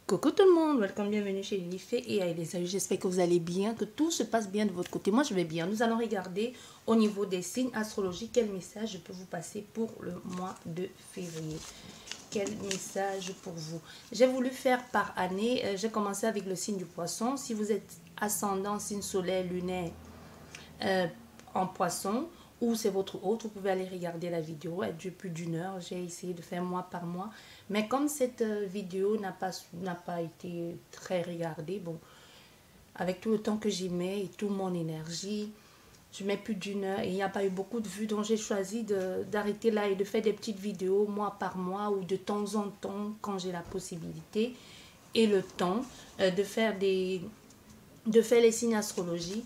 Coucou tout le monde, welcome, bienvenue chez Lilifée et Aïlesa. J'espère que vous allez bien, que tout se passe bien de votre côté. Moi je vais bien. Nous allons regarder au niveau des signes astrologiques quel message je peux vous passer pour le mois de février. Quel message pour vous? J'ai voulu faire par année. J'ai commencé avec le signe du poisson. Si vous êtes ascendant, signe solaire, lunaire en poisson, ou c'est votre autre, vous pouvez aller regarder la vidéo, elle dure plus d'1 heure. J'ai essayé de faire mois par mois, mais comme cette vidéo n'a pas été très regardée, bon, avec tout le temps que j'y mets et toute mon énergie, je mets plus d'1 heure et il n'y a pas eu beaucoup de vues, donc j'ai choisi d'arrêter là et de faire des petites vidéos mois par mois ou de temps en temps quand j'ai la possibilité et le temps de faire les signes astrologiques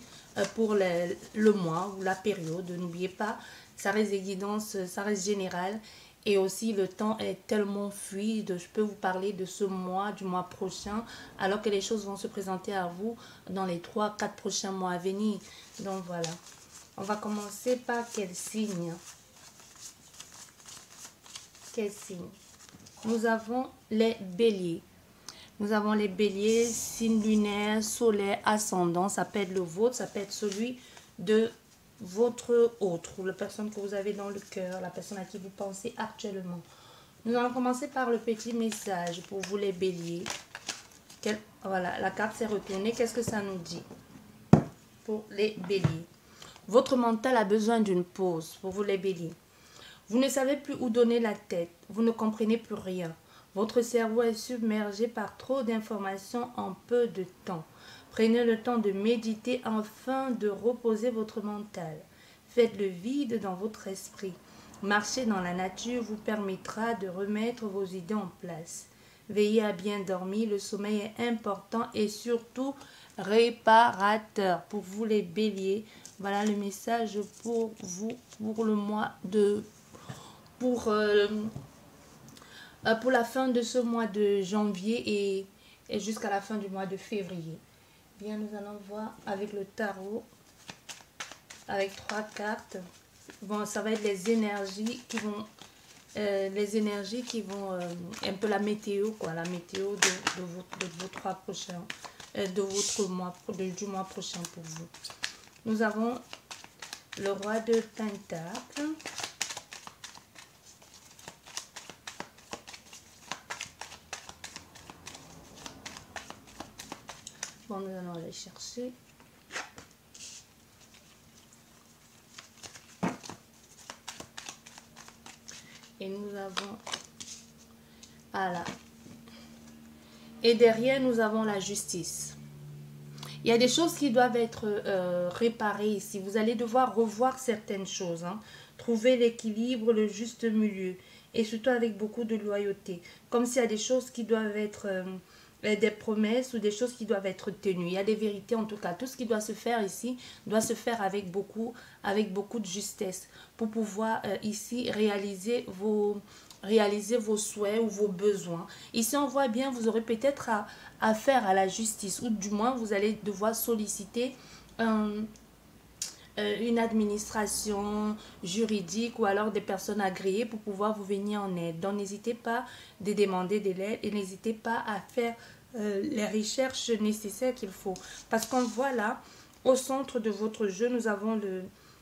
pour le mois ou la période. N'oubliez pas, ça reste des guidances, ça reste général. Et aussi, le temps est tellement fluide. Je peux vous parler de ce mois, du mois prochain, alors que les choses vont se présenter à vous dans les 3-4 prochains mois à venir. Donc voilà. On va commencer par quel signe? Quel signe? Nous avons les béliers. Nous avons les béliers, signe lunaire, solaire, ascendant. Ça peut être le vôtre, ça peut être celui de votre autre, ou la personne que vous avez dans le cœur, la personne à qui vous pensez actuellement. Nous allons commencer par le petit message pour vous les béliers. Voilà, la carte s'est retournée. Qu'est-ce que ça nous dit pour les béliers? Votre mental a besoin d'une pause pour vous les béliers. Vous ne savez plus où donner la tête. Vous ne comprenez plus rien. Votre cerveau est submergé par trop d'informations en peu de temps. Prenez le temps de méditer afin de reposer votre mental. Faites le vide dans votre esprit. Marcher dans la nature vous permettra de remettre vos idées en place. Veillez à bien dormir, le sommeil est important et surtout réparateur. Pour vous les béliers, voilà le message pour vous pour le mois de... Pour la fin de ce mois de janvier et jusqu'à la fin du mois de février. Bien, nous allons voir avec le tarot, avec 3 cartes. Bon, ça va être les énergies qui vont, un peu la météo, quoi, la météo de vos 3 prochains, de votre mois, du mois prochain pour vous. Nous avons le roi de Pentacles. Bon, nous allons aller chercher. Et nous avons... Voilà. Et derrière, nous avons la justice. Il y a des choses qui doivent être réparées ici. Vous allez devoir revoir certaines choses. Hein. Trouver l'équilibre, le juste milieu. Et surtout avec beaucoup de loyauté. Comme s'il y a des choses qui doivent être... des promesses ou des choses qui doivent être tenues. Il y a des vérités en tout cas. Tout ce qui doit se faire ici doit se faire avec beaucoup de justesse pour pouvoir ici réaliser vos souhaits ou vos besoins. Ici on voit bien, vous aurez peut-être affaire à la justice ou du moins vous allez devoir solliciter une administration juridique ou alors des personnes agréées pour pouvoir vous venir en aide. Donc n'hésitez pas de demander de l'aide et n'hésitez pas à faire les recherches nécessaires qu'il faut. Parce qu'on voit là, au centre de votre jeu, nous avons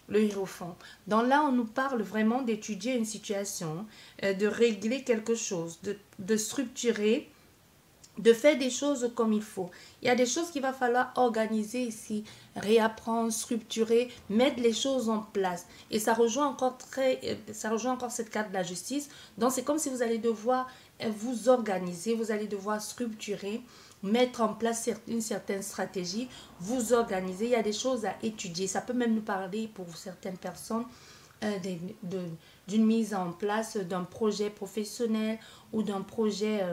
le hiérophant. Donc là, on nous parle vraiment d'étudier une situation, de régler quelque chose, de structurer, de faire des choses comme il faut. Il y a des choses qu'il va falloir organiser ici, réapprendre, structurer, mettre les choses en place. Et ça rejoint encore cette carte de la justice. Donc c'est comme si vous allez devoir vous organiser, vous allez devoir structurer, mettre en place une certaine stratégie, vous organiser. Il y a des choses à étudier. Ça peut même nous parler pour certaines personnes d'une mise en place d'un projet professionnel ou d'un projet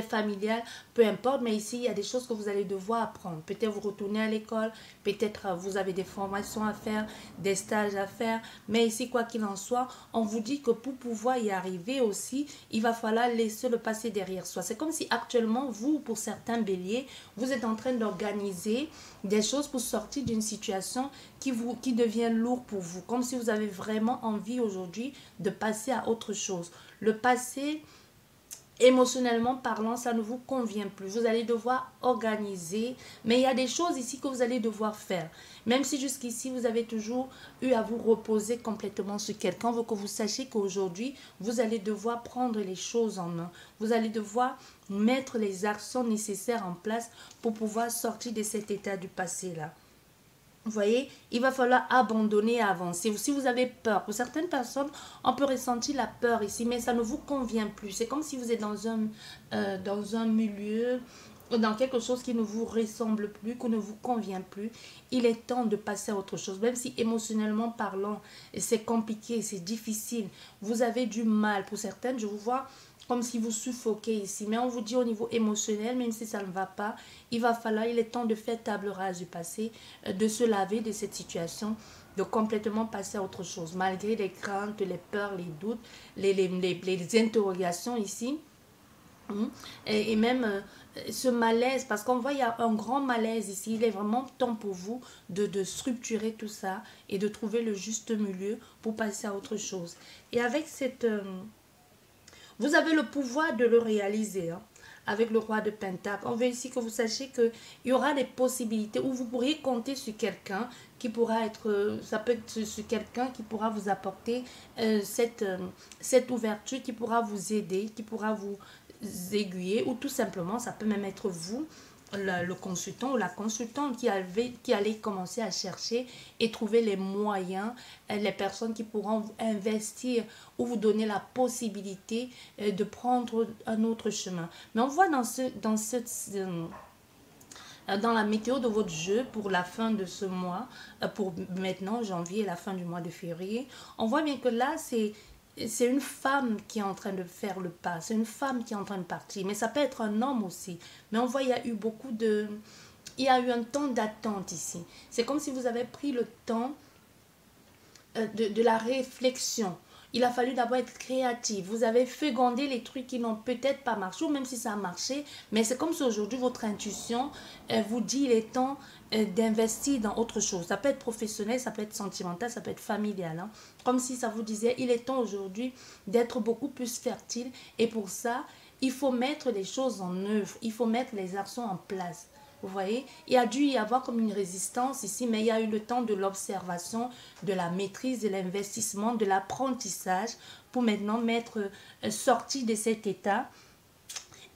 familial, peu importe, mais ici il y a des choses que vous allez devoir apprendre. Peut-être vous retournez à l'école, peut-être vous avez des formations à faire, des stages à faire, mais ici quoi qu'il en soit, on vous dit que pour pouvoir y arriver aussi, il va falloir laisser le passé derrière soi. C'est comme si actuellement vous, pour certains béliers, vous êtes en train d'organiser des choses pour sortir d'une situation qui devient lourde pour vous, comme si vous avez vraiment envie aujourd'hui de passer à autre chose. Le passé émotionnellement parlant, ça ne vous convient plus. Vous allez devoir organiser, mais il y a des choses ici que vous allez devoir faire. Même si jusqu'ici, vous avez toujours eu à vous reposer complètement sur quelqu'un, il faut que vous sachiez qu'aujourd'hui, vous allez devoir prendre les choses en main. Vous allez devoir mettre les actions nécessaires en place pour pouvoir sortir de cet état du passé-là. Vous voyez, il va falloir abandonner et avancer. Si vous avez peur, pour certaines personnes, on peut ressentir la peur ici, mais ça ne vous convient plus. C'est comme si vous êtes dans un milieu, dans quelque chose qui ne vous ressemble plus, qui ne vous convient plus. Il est temps de passer à autre chose. Même si émotionnellement parlant, c'est compliqué, c'est difficile. Vous avez du mal. Pour certaines, je vous vois comme si vous suffoquez ici. Mais on vous dit au niveau émotionnel, même si ça ne va pas, il est temps de faire table rase du passé, de se laver de cette situation, de complètement passer à autre chose. Malgré les craintes, les peurs, les doutes, les interrogations ici. Et même ce malaise, parce qu'on voit il y a un grand malaise ici, il est vraiment temps pour vous de structurer tout ça et de trouver le juste milieu pour passer à autre chose. Et avec cette... vous avez le pouvoir de le réaliser, hein, avec le roi de Pentacle. On veut ici que vous sachiez qu'il y aura des possibilités où vous pourriez compter sur quelqu'un qui pourra être, ça peut être sur quelqu'un qui pourra vous apporter cette ouverture, qui pourra vous aider, qui pourra vous aiguiller, ou tout simplement, ça peut même être vous, le consultant ou la consultante qui allait commencer à chercher et trouver les moyens, les personnes qui pourront investir ou vous donner la possibilité de prendre un autre chemin. Mais on voit dans la météo de votre jeu pour la fin de ce mois, pour maintenant janvier et la fin du mois de février, on voit bien que là c'est une femme qui est en train de faire le pas, c'est une femme qui est en train de partir, mais ça peut être un homme aussi. Mais on voit il y a eu il y a eu un temps d'attente ici. C'est comme si vous avez pris le temps de la réflexion. Il a fallu d'abord être créatif. Vous avez fécondé les trucs qui n'ont peut-être pas marché, ou même si ça a marché. Mais c'est comme si aujourd'hui, votre intuition vous dit il est temps d'investir dans autre chose. Ça peut être professionnel, ça peut être sentimental, ça peut être familial. Hein. Comme si ça vous disait, il est temps aujourd'hui d'être beaucoup plus fertile. Et pour ça, il faut mettre les choses en œuvre. Il faut mettre les actions en place. Vous voyez, il y a dû y avoir comme une résistance ici, mais il y a eu le temps de l'observation, de la maîtrise, de l'investissement, de l'apprentissage pour maintenant sortir de cet état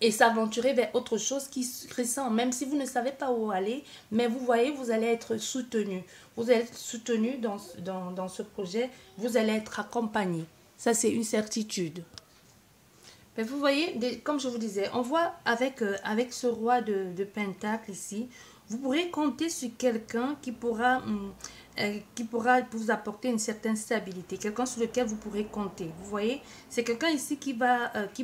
et s'aventurer vers autre chose qui ressemble. Même si vous ne savez pas où aller, mais vous voyez, vous allez être soutenu. Vous allez être soutenu dans ce projet, vous allez être accompagné. Ça, c'est une certitude. Mais vous voyez, comme je vous disais, on voit avec ce roi de Pentacle ici, vous pourrez compter sur quelqu'un qui pourra vous apporter une certaine stabilité, quelqu'un sur lequel vous pourrez compter. Vous voyez, c'est quelqu'un ici qui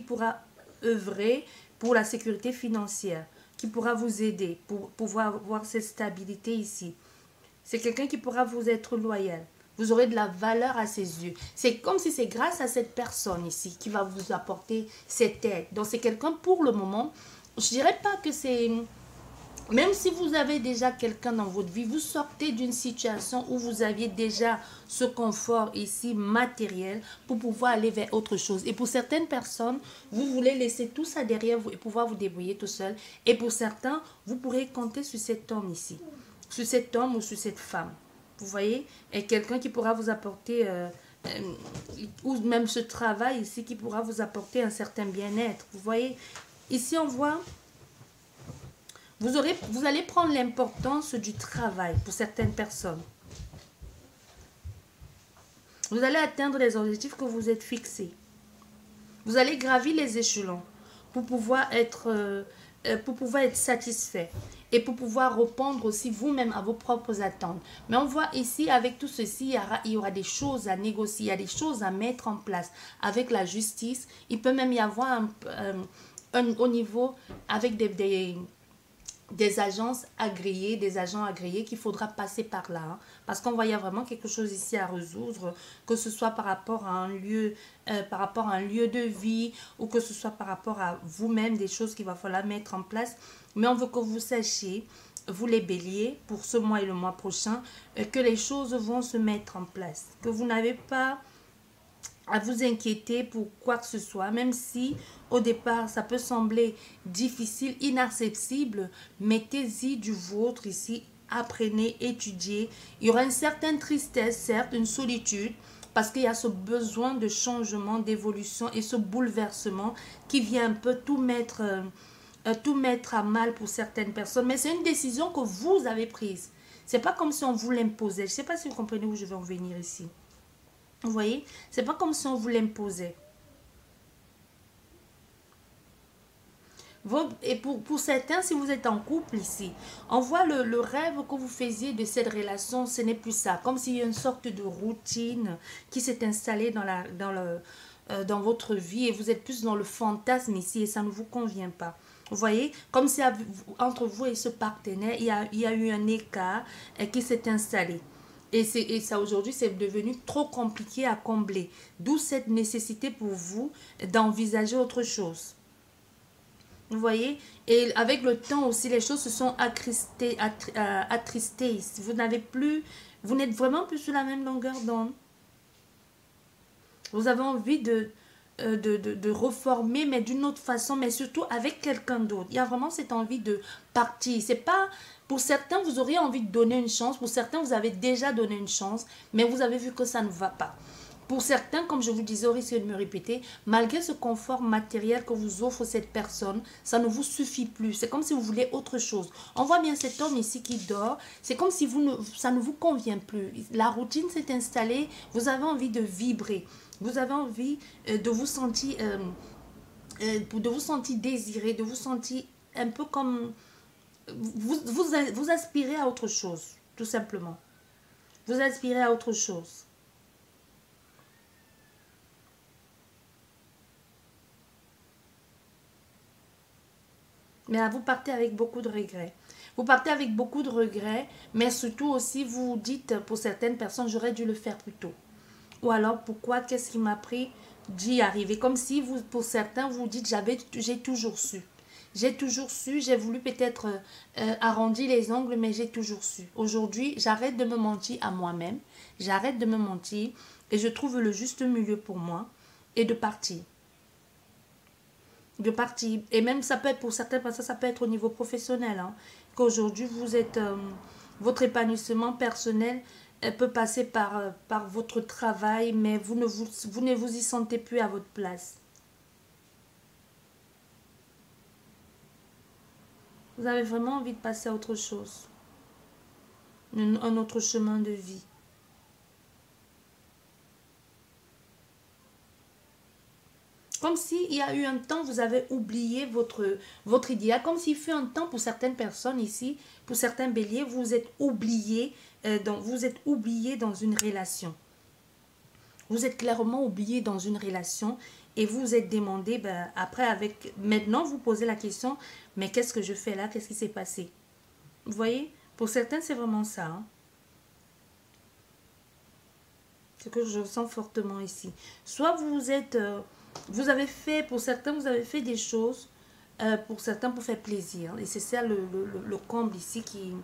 pourra œuvrer pour la sécurité financière, qui pourra vous aider pour pouvoir avoir cette stabilité ici. C'est quelqu'un qui pourra vous être loyal. Vous aurez de la valeur à ses yeux. C'est comme si c'est grâce à cette personne ici qui va vous apporter cette aide. Donc c'est quelqu'un pour le moment. Je dirais pas que c'est... Même si vous avez déjà quelqu'un dans votre vie, vous sortez d'une situation où vous aviez déjà ce confort ici matériel pour pouvoir aller vers autre chose. Et pour certaines personnes, vous voulez laisser tout ça derrière vous et pouvoir vous débrouiller tout seul. Et pour certains, vous pourrez compter sur cet homme ici. Sur cet homme ou sur cette femme. Vous voyez, et quelqu'un qui pourra vous apporter, ou même ce travail ici qui pourra vous apporter un certain bien-être. Vous voyez, ici on voit, vous allez prendre l'importance du travail pour certaines personnes. Vous allez atteindre les objectifs que vous êtes fixés. Vous allez gravir les échelons pour pouvoir être satisfait. Et pour pouvoir répondre aussi vous-même à vos propres attentes. Mais on voit ici, avec tout ceci, il y aura des choses à négocier, il y a des choses à mettre en place avec la justice. Il peut même y avoir au niveau avec des agences agréées, des agents agréés qu'il faudra passer par là. Hein, parce qu'on voit, il y a vraiment quelque chose ici à résoudre, que ce soit par rapport à un lieu, de vie, ou que ce soit par rapport à vous-même, des choses qu'il va falloir mettre en place. Mais on veut que vous sachiez, vous les béliers, pour ce mois et le mois prochain, que les choses vont se mettre en place. Que vous n'avez pas à vous inquiéter pour quoi que ce soit, même si au départ ça peut sembler difficile, inaccessible, mettez-y du vôtre ici, apprenez, étudiez. Il y aura une certaine tristesse, certes, une solitude, parce qu'il y a ce besoin de changement, d'évolution et ce bouleversement qui vient un peu tout mettre à mal pour certaines personnes. Mais c'est une décision que vous avez prise. C'est pas comme si on vous l'imposait. Je ne sais pas si vous comprenez où je vais en venir ici. Vous voyez, c'est pas comme si on vous l'imposait. Et pour certains, si vous êtes en couple ici, on voit le rêve que vous faisiez de cette relation, ce n'est plus ça. Comme s'il y a une sorte de routine qui s'est installée dans votre vie et vous êtes plus dans le fantasme ici et ça ne vous convient pas. Vous voyez, comme si entre vous et ce partenaire, il y a eu un écart qui s'est installé. Et ça aujourd'hui, c'est devenu trop compliqué à combler. D'où cette nécessité pour vous d'envisager autre chose. Vous voyez? Et avec le temps aussi, les choses se sont attristées. Vous n'êtes vraiment plus sur la même longueur d'onde. Vous avez envie de reformer, mais d'une autre façon, mais surtout avec quelqu'un d'autre. Il y a vraiment cette envie de partir. C'est pas, pour certains, vous auriez envie de donner une chance. Pour certains, vous avez déjà donné une chance, mais vous avez vu que ça ne va pas. Pour certains, comme je vous disais, au risque de me répéter, malgré ce confort matériel que vous offre cette personne, ça ne vous suffit plus. C'est comme si vous voulez autre chose. On voit bien cet homme ici qui dort. C'est comme si ça ne vous convient plus. La routine s'est installée. Vous avez envie de vibrer. Vous avez envie de vous sentir désiré, de vous sentir un peu comme... Vous aspirez à autre chose, tout simplement. Vous aspirez à autre chose. Mais là, vous partez avec beaucoup de regrets. Vous partez avec beaucoup de regrets, mais surtout aussi, vous dites, pour certaines personnes, j'aurais dû le faire plus tôt. Ou alors, pourquoi, qu'est-ce qui m'a pris d'y arriver? Comme si, vous, pour certains, vous dites, j'ai toujours su. J'ai toujours su, j'ai voulu peut-être arrondir les ongles, mais j'ai toujours su. Aujourd'hui, j'arrête de me mentir à moi-même, j'arrête de me mentir et je trouve le juste milieu pour moi et de partir. De partir. Et même ça peut être pour certaines personnes, ça peut être au niveau professionnel. Hein, qu'aujourd'hui, vous êtes, votre épanouissement personnel peut passer par votre travail, mais vous ne vous y sentez plus à votre place. Vous avez vraiment envie de passer à autre chose. Un autre chemin de vie. Comme s'il y a eu un temps, vous avez oublié votre idéal. Comme s'il fut un temps pour certaines personnes ici, pour certains béliers, vous êtes oublié, vous êtes oublié dans une relation. Vous êtes clairement oublié dans une relation et vous vous êtes demandé, ben, après, maintenant, vous posez la question, mais qu'est-ce que je fais là? Qu'est-ce qui s'est passé? Vous voyez? Pour certains, c'est vraiment ça. Hein. Ce que je sens fortement ici. Soit vous avez fait, pour certains, vous avez fait des choses, pour certains, pour faire plaisir. Et c'est ça le comble ici qui...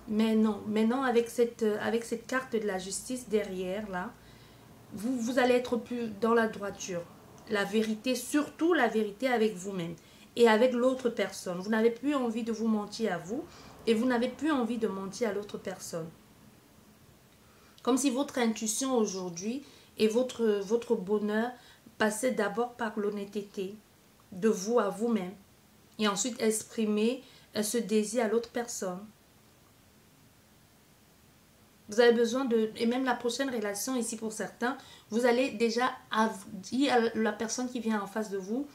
Mais non, avec cette carte de la justice derrière, là, vous allez être plus dans la droiture. La vérité, surtout la vérité avec vous-même et avec l'autre personne. Vous n'avez plus envie de vous mentir à vous et vous n'avez plus envie de mentir à l'autre personne. Comme si votre intuition aujourd'hui et votre bonheur passaient d'abord par l'honnêteté de vous à vous-même et ensuite exprimer ce désir à l'autre personne. Vous avez besoin de... Et même la prochaine relation ici pour certains, vous allez déjà dire à la personne qui vient en face de vous,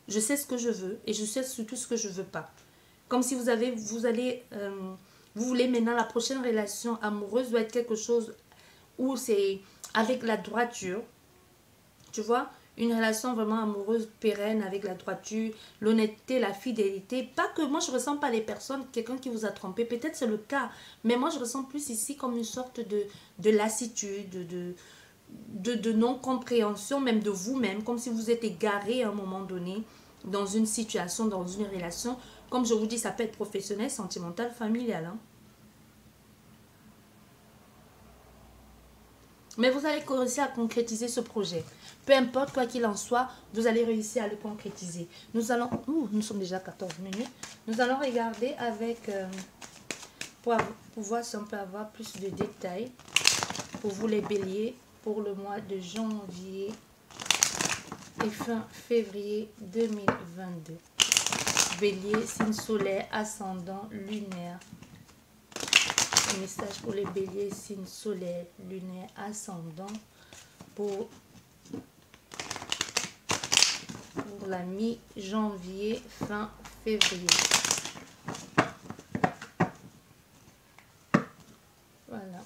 je sais ce que je veux et je sais surtout ce que je ne veux pas. Comme si vous voulez maintenant la prochaine relation amoureuse doit être quelque chose où c'est avec la droiture. Tu vois, une relation vraiment amoureuse, pérenne, avec la droiture, l'honnêteté, la fidélité. Pas que moi je ressens pas les personnes, quelqu'un qui vous a trompé, peut-être c'est le cas, mais moi je ressens plus ici comme une sorte de lassitude, de non-compréhension, même de vous-même, comme si vous êtes égaré à un moment donné dans une situation, dans une relation. Comme je vous dis, ça peut être professionnel, sentimental, familial. Hein. Mais vous allez réussir à concrétiser ce projet. Peu importe quoi qu'il en soit, vous allez réussir à le concrétiser. Nous allons... nous sommes déjà à 14 minutes. Nous allons regarder avec... pour voir si on peut avoir plus de détails pour vous les béliers pour le mois de janvier et fin février 2022. Bélier, signe solaire, ascendant, lunaire. Un message pour les béliers, signe solaire, lunaire, ascendant pour la mi-janvier, fin février. Voilà.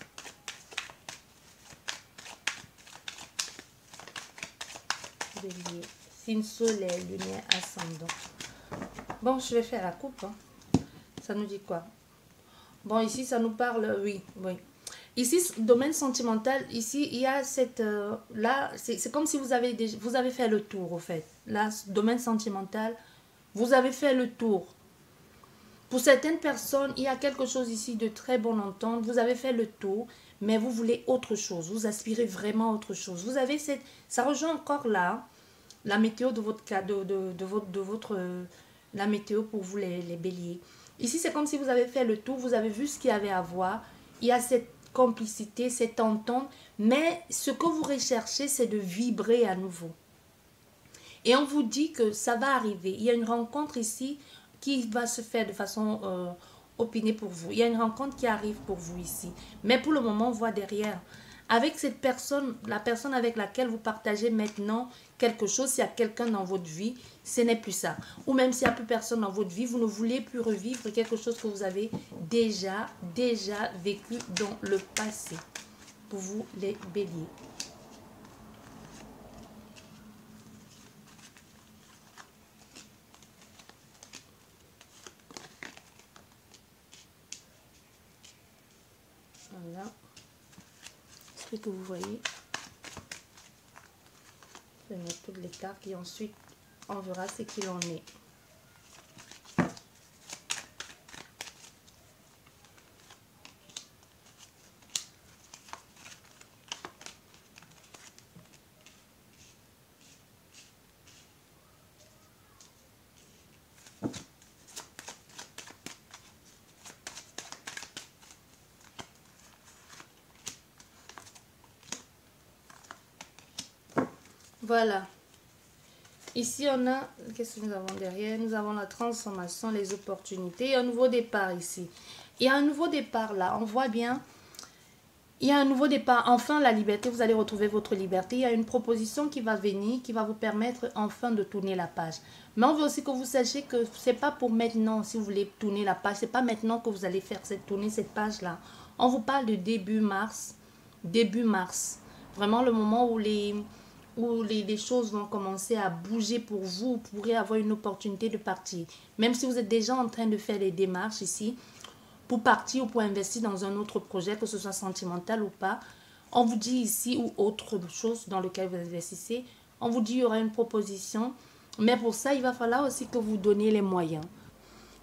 Bélier, signe solaire, lunaire, ascendant. Bon, je vais faire la coupe. Hein. Ça nous dit quoi? Bon, ici, ça nous parle... Oui. Ici, domaine sentimental, ici, il y a cette... là, c'est comme si vous avez fait le tour, au fait. Là, domaine sentimental, vous avez fait le tour. Pour certaines personnes, il y a quelque chose ici de très bonne entente. Vous avez fait le tour, mais vous voulez autre chose. Vous aspirez vraiment à autre chose. Vous avez cette... Ça rejoint encore là, la météo de votre cas, la météo pour vous les béliers. Ici, c'est comme si vous avez fait le tour, vous avez vu ce qu'il y avait à voir. Il y a cette complicité, cette entente, mais ce que vous recherchez, c'est de vibrer à nouveau. Et on vous dit que ça va arriver. Il y a une rencontre ici qui va se faire de façon opinée pour vous. Il y a une rencontre qui arrive pour vous ici. Mais pour le moment, on voit derrière. Avec cette personne, la personne avec laquelle vous partagez maintenant quelque chose, s'il y a quelqu'un dans votre vie, ce n'est plus ça. Ou même s'il n'y a plus personne dans votre vie, vous ne voulez plus revivre quelque chose que vous avez déjà vécu dans le passé. Pour vous, les béliers. Voilà. Ce que vous voyez. Je vais mettre toutes les cartes et ensuite on verra ce qu'il en est. Voilà. Ici, on a... Qu'est-ce que nous avons derrière? Nous avons la transformation, les opportunités. Un nouveau départ ici. Il y a un nouveau départ là. On voit bien. Il y a un nouveau départ. Enfin, la liberté. Vous allez retrouver votre liberté. Il y a une proposition qui va venir, qui va vous permettre enfin de tourner la page. Mais on veut aussi que vous sachiez que ce n'est pas pour maintenant, si vous voulez tourner la page. Ce n'est pas maintenant que vous allez faire tourner cette page-là. On vous parle de début mars. Début mars. Vraiment le moment où les choses vont commencer à bouger pour vous. Vous pourrez avoir une opportunité de partir. Même si vous êtes déjà en train de faire les démarches ici, pour partir ou pour investir dans un autre projet, que ce soit sentimental ou pas, on vous dit ici, ou autre chose dans lequel vous investissez, on vous dit qu'il y aura une proposition. Mais pour ça, il va falloir aussi que vous donniez les moyens.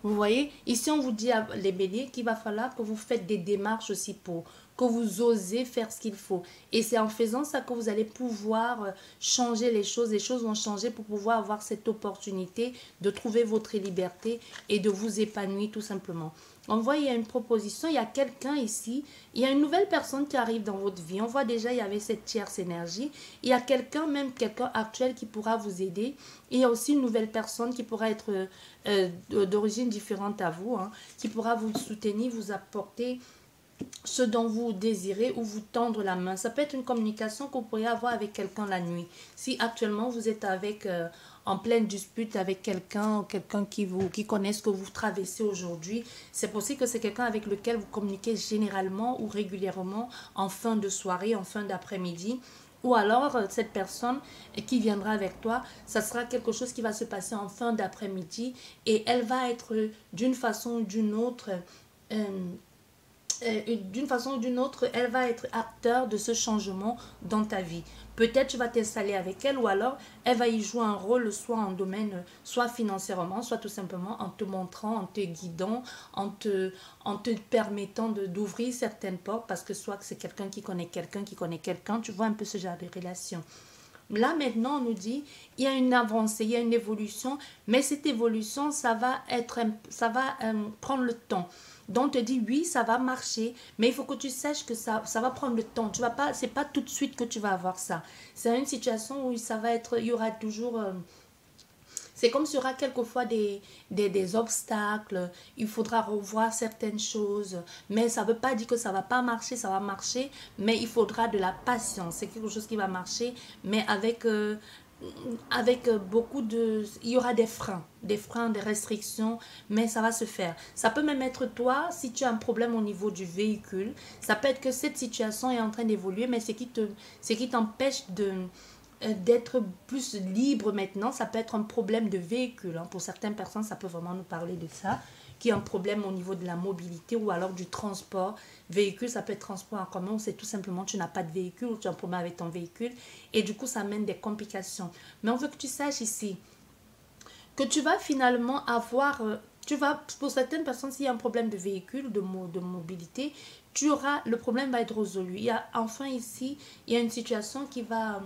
Vous voyez, ici on vous dit à les béliers qu'il va falloir que vous faites des démarches aussi pour que vous osez faire ce qu'il faut. Et c'est en faisant ça que vous allez pouvoir changer les choses. Les choses vont changer pour pouvoir avoir cette opportunité de trouver votre liberté et de vous épanouir tout simplement. On voit, il y a une proposition, il y a quelqu'un ici, il y a une nouvelle personne qui arrive dans votre vie. On voit déjà, il y avait cette tierce énergie. Il y a quelqu'un, même quelqu'un actuel qui pourra vous aider. Il y a aussi une nouvelle personne qui pourra être d'origine différente à vous, hein, qui pourra vous soutenir, vous apporter ce dont vous désirez ou vous tendre la main. Ça peut être une communication que vous pourriez avoir avec quelqu'un la nuit. Si actuellement vous êtes avec... en pleine dispute avec quelqu'un qui connaît ce que vous traversez aujourd'hui, c'est possible que c'est quelqu'un avec lequel vous communiquez généralement ou régulièrement en fin de soirée, en fin d'après-midi. Ou alors, cette personne qui viendra avec toi, ça sera quelque chose qui va se passer en fin d'après-midi et elle va être d'une façon ou d'une autre d'une façon ou d'une autre, elle va être acteur de ce changement dans ta vie. Peut-être tu vas t'installer avec elle ou alors elle va y jouer un rôle soit en domaine, soit financièrement, soit tout simplement en te montrant, en te guidant, en te permettant d'ouvrir certaines portes parce que soit c'est quelqu'un qui connaît quelqu'un, tu vois un peu ce genre de relation. Là maintenant, on nous dit, il y a une avancée, il y a une évolution, mais cette évolution, ça va prendre le temps. Donc, on te dit, oui, ça va marcher, mais il faut que tu saches que ça va prendre le temps. Tu vas pas, c'est pas tout de suite que tu vas avoir ça. C'est une situation où ça va être, il y aura toujours c'est comme s'il y aura quelquefois des obstacles, il faudra revoir certaines choses, mais ça ne veut pas dire que ça ne va pas marcher, ça va marcher, mais il faudra de la patience. C'est quelque chose qui va marcher, mais avec beaucoup de... Il y aura des freins, des restrictions, mais ça va se faire. Ça peut même être toi, si tu as un problème au niveau du véhicule, ça peut être que cette situation est en train d'évoluer, mais c'est qui t'empêche d'être plus libre maintenant. Ça peut être un problème de véhicule. Hein. Pour certaines personnes, ça peut vraiment nous parler de ça, qui est un problème au niveau de la mobilité ou alors du transport. Véhicule, ça peut être transport en commun ou c'est tout simplement tu n'as pas de véhicule ou tu as un problème avec ton véhicule et du coup, ça amène des complications. Mais on veut que tu saches ici que tu vas finalement avoir... pour certaines personnes, s'il y a un problème de véhicule, de mobilité, le problème va être résolu. Il y a, enfin ici, il y a une situation qui va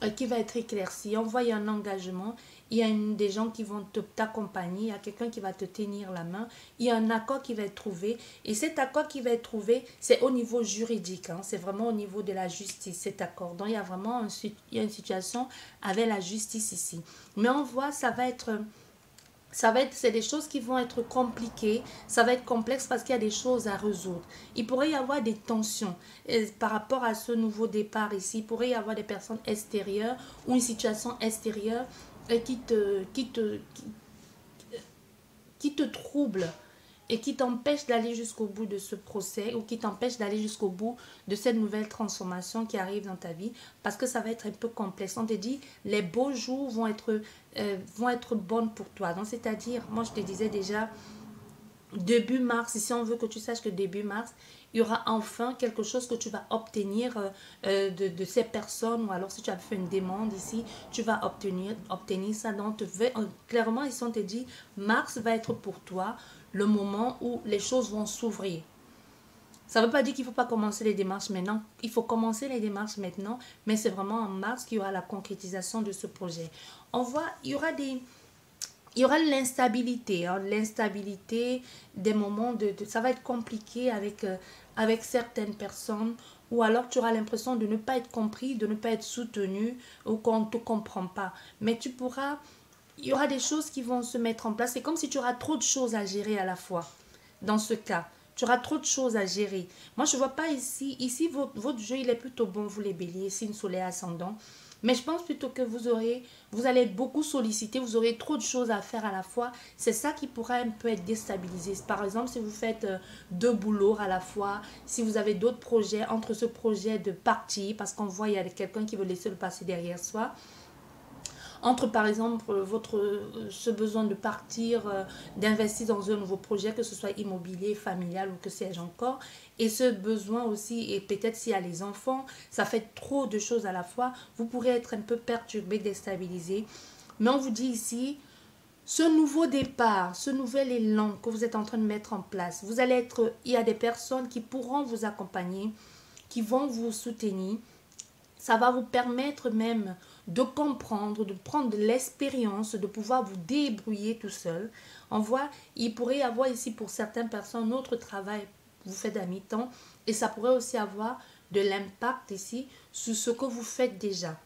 être éclaircie. On voit, il y a un engagement, il y a des gens qui vont t'accompagner, il y a quelqu'un qui va te tenir la main, il y a un accord qui va être trouvé. Et cet accord qui va être trouvé, c'est au niveau juridique, hein, c'est vraiment au niveau de la justice, cet accord. Donc, il y a vraiment il y a une situation avec la justice ici. Mais on voit, c'est des choses qui vont être compliquées, ça va être complexe parce qu'il y a des choses à résoudre. Il pourrait y avoir des tensions par rapport à ce nouveau départ ici. Il pourrait y avoir des personnes extérieures ou une situation extérieure qui te trouble et qui t'empêche d'aller jusqu'au bout de ce procès ou qui t'empêche d'aller jusqu'au bout de cette nouvelle transformation qui arrive dans ta vie parce que ça va être un peu complexe. On te dit, les beaux jours vont être bonnes pour toi. Donc, c'est-à-dire, moi je te disais déjà, début mars, ici on veut que tu saches que début mars, il y aura enfin quelque chose que tu vas obtenir de ces personnes ou alors si tu as fait une demande ici, tu vas obtenir ça. Donc, clairement, ici on te dit, mars va être pour toi le moment où les choses vont s'ouvrir. Ça ne veut pas dire qu'il ne faut pas commencer les démarches maintenant. Il faut commencer les démarches maintenant, mais c'est vraiment en mars qu'il y aura la concrétisation de ce projet. On voit, il y aura l'instabilité, hein, l'instabilité des moments ça va être compliqué avec certaines personnes ou alors tu auras l'impression de ne pas être compris, de ne pas être soutenu ou qu'on ne te comprend pas. Mais il y aura des choses qui vont se mettre en place. C'est comme si tu auras trop de choses à gérer à la fois. Dans ce cas, tu auras trop de choses à gérer. Moi, je ne vois pas ici. Ici, votre jeu, il est plutôt bon, vous les béliers, signe soleil ascendant. Mais je pense plutôt que vous allez être beaucoup sollicité, vous aurez trop de choses à faire à la fois. C'est ça qui pourra un peu être déstabilisé. Par exemple, si vous faites deux boulots à la fois, si vous avez d'autres projets, entre ce projet de partir, parce qu'on voit il y a quelqu'un qui veut laisser le passé derrière soi, entre par exemple ce besoin de partir, d'investir dans un nouveau projet, que ce soit immobilier, familial ou que sais-je encore, et ce besoin aussi, et peut-être s'il y a les enfants, ça fait trop de choses à la fois, vous pourrez être un peu perturbé, déstabilisé. Mais on vous dit ici, ce nouveau départ, ce nouvel élan que vous êtes en train de mettre en place, il y a des personnes qui pourront vous accompagner, qui vont vous soutenir. Ça va vous permettre même de comprendre, de prendre de l'expérience, de pouvoir vous débrouiller tout seul. On voit, il pourrait y avoir ici pour certaines personnes un autre travail, vous faites à mi-temps, et ça pourrait aussi avoir de l'impact ici sur ce que vous faites déjà.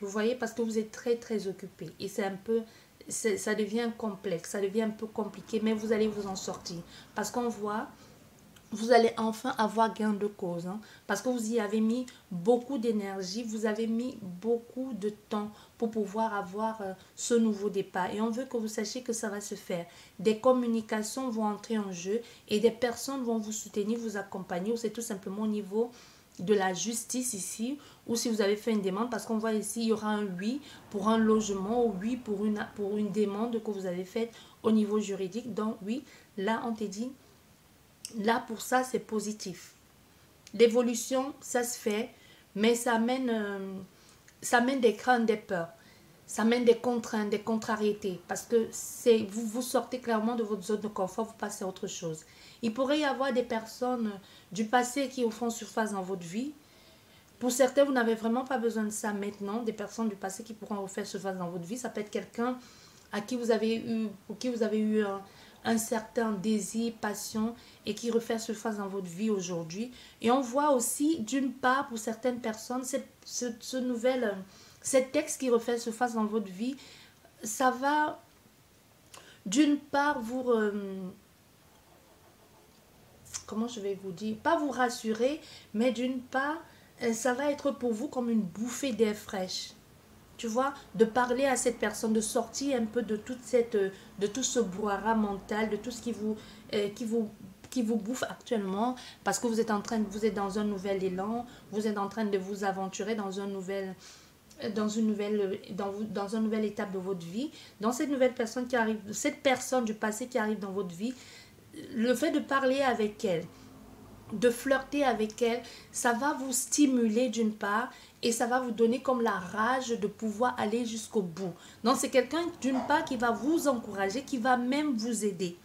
Vous voyez, parce que vous êtes très très occupé et ça devient complexe, ça devient un peu compliqué, mais vous allez vous en sortir. Parce qu'on voit, vous allez enfin avoir gain de cause. Hein, parce que vous y avez mis beaucoup d'énergie, vous avez mis beaucoup de temps pour pouvoir avoir ce nouveau départ. Et on veut que vous sachiez que ça va se faire. Des communications vont entrer en jeu et des personnes vont vous soutenir, vous accompagner. Ou c'est tout simplement au niveau de la justice ici, ou si vous avez fait une demande, parce qu'on voit ici, il y aura un oui pour un logement ou oui pour une demande que vous avez faite au niveau juridique. Donc oui, là on te dit Là, pour ça, c'est positif. L'évolution, ça se fait, mais ça amène des craintes, des peurs. Ça amène des contraintes, des contrariétés. Parce que vous sortez clairement de votre zone de confort, vous passez à autre chose. Il pourrait y avoir des personnes du passé qui font surface dans votre vie. Pour certains, vous n'avez vraiment pas besoin de ça maintenant. Des personnes du passé qui pourront refaire surface dans votre vie. Ça peut être quelqu'un à qui vous avez eu un certain désir, passion et qui refait surface dans votre vie aujourd'hui. Et on voit aussi, d'une part, pour certaines personnes, cet texte qui refait surface dans votre vie, ça va, d'une part, comment je vais vous dire, pas vous rassurer, mais d'une part, ça va être pour vous comme une bouffée d'air fraîche. Tu vois, de parler à cette personne, de sortir un peu de de tout ce brouhaha mental, de tout ce qui vous bouffe actuellement, parce que vous êtes dans un nouvel élan, vous êtes en train de vous aventurer dans une nouvelle étape de votre vie. Dans cette nouvelle personne qui arrive, cette personne du passé qui arrive dans votre vie, le fait de parler avec elle, de flirter avec elle, ça va vous stimuler d'une part et ça va vous donner comme la rage de pouvoir aller jusqu'au bout. Donc c'est quelqu'un d'une part qui va vous encourager, qui va même vous aider.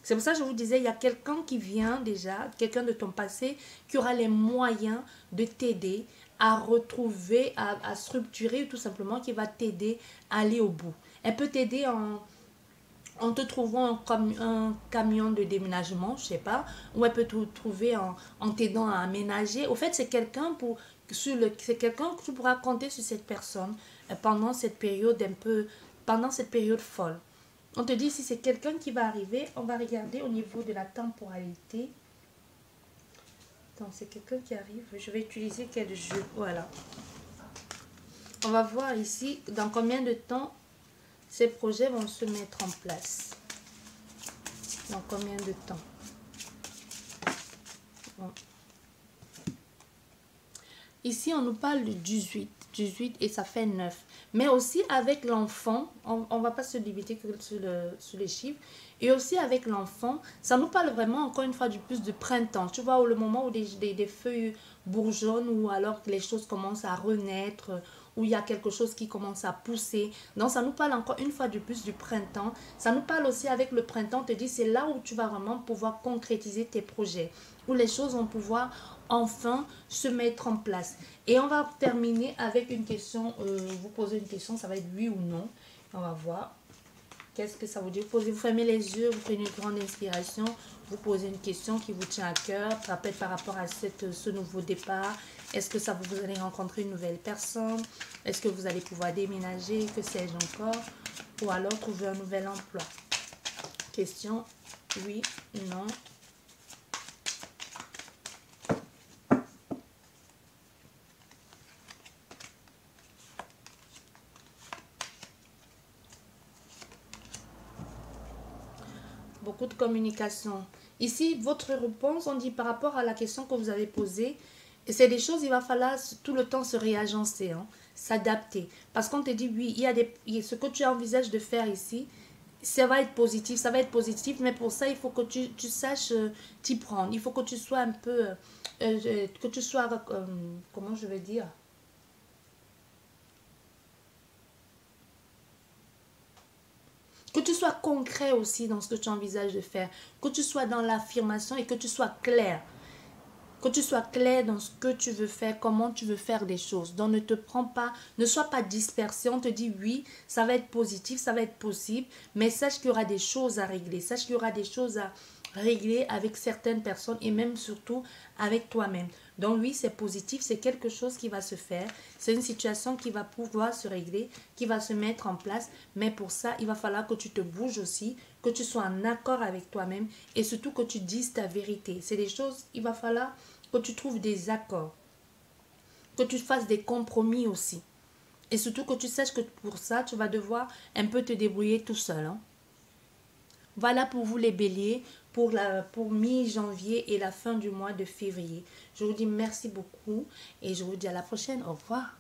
C'est pour ça que je vous disais, il y a quelqu'un qui vient déjà, quelqu'un de ton passé, qui aura les moyens de t'aider à retrouver, à structurer, tout simplement, qui va t'aider à aller au bout. Elle peut t'aider en te trouvant un camion de déménagement, je sais pas, ou elle peut te trouver en t'aidant à aménager. Au fait, c'est quelqu'un que tu pourras compter sur cette personne pendant cette période folle. On te dit si c'est quelqu'un qui va arriver, on va regarder au niveau de la temporalité. Donc c'est quelqu'un qui arrive, je vais utiliser quel jeu, voilà. On va voir ici dans combien de temps ces projets vont se mettre en place. Dans combien de temps? Bon. Ici, on nous parle de 18 et ça fait 9. Mais aussi avec l'enfant, on ne va pas se limiter que sur les chiffres. Et aussi avec l'enfant, ça nous parle vraiment encore une fois du plus de printemps. Tu vois, le moment où des feuilles bourgeonnent ou alors que les choses commencent à renaître, où il y a quelque chose qui commence à pousser. Donc, ça nous parle encore une fois du plus du printemps. Ça nous parle aussi avec le printemps, te dit c'est là où tu vas vraiment pouvoir concrétiser tes projets, où les choses vont pouvoir enfin se mettre en place. Et on va terminer avec une question, vous posez une question, ça va être oui ou non. On va voir. Qu'est-ce que ça vous dit? Vous fermez les yeux, vous prenez une grande inspiration, vous posez une question qui vous tient à cœur, ça peut être par rapport à ce nouveau départ. Est-ce que vous allez rencontrer une nouvelle personne? Est-ce que vous allez pouvoir déménager? Que sais-je encore? Ou alors trouver un nouvel emploi? Question, oui, non. Beaucoup de communication. Ici, votre réponse, on dit par rapport à la question que vous avez posée, et c'est des choses, il va falloir tout le temps se réagencer, hein, s'adapter. Parce qu'on te dit, oui, ce que tu envisages de faire ici, ça va être positif, mais pour ça, il faut que tu saches t'y prendre. Il faut que tu sois un peu, que tu sois, comment je vais dire, que tu sois concret aussi dans ce que tu envisages de faire, que tu sois dans l'affirmation et que tu sois clair. Que tu sois clair dans ce que tu veux faire, comment tu veux faire des choses. Donc ne sois pas dispersé. On te dit oui, ça va être positif, ça va être possible, mais sache qu'il y aura des choses à régler. Sache qu'il y aura des choses à régler avec certaines personnes et même surtout avec toi-même. Donc oui, c'est positif, c'est quelque chose qui va se faire. C'est une situation qui va pouvoir se régler, qui va se mettre en place. Mais pour ça, il va falloir que tu te bouges aussi, que tu sois en accord avec toi-même et surtout que tu dises ta vérité. C'est des choses, il va falloir que tu trouves des accords, que tu fasses des compromis aussi. Et surtout que tu saches que pour ça, tu vas devoir un peu te débrouiller tout seul. Hein. Voilà pour vous les béliers, pour mi-janvier et la fin du mois de février. Je vous dis merci beaucoup et je vous dis à la prochaine. Au revoir.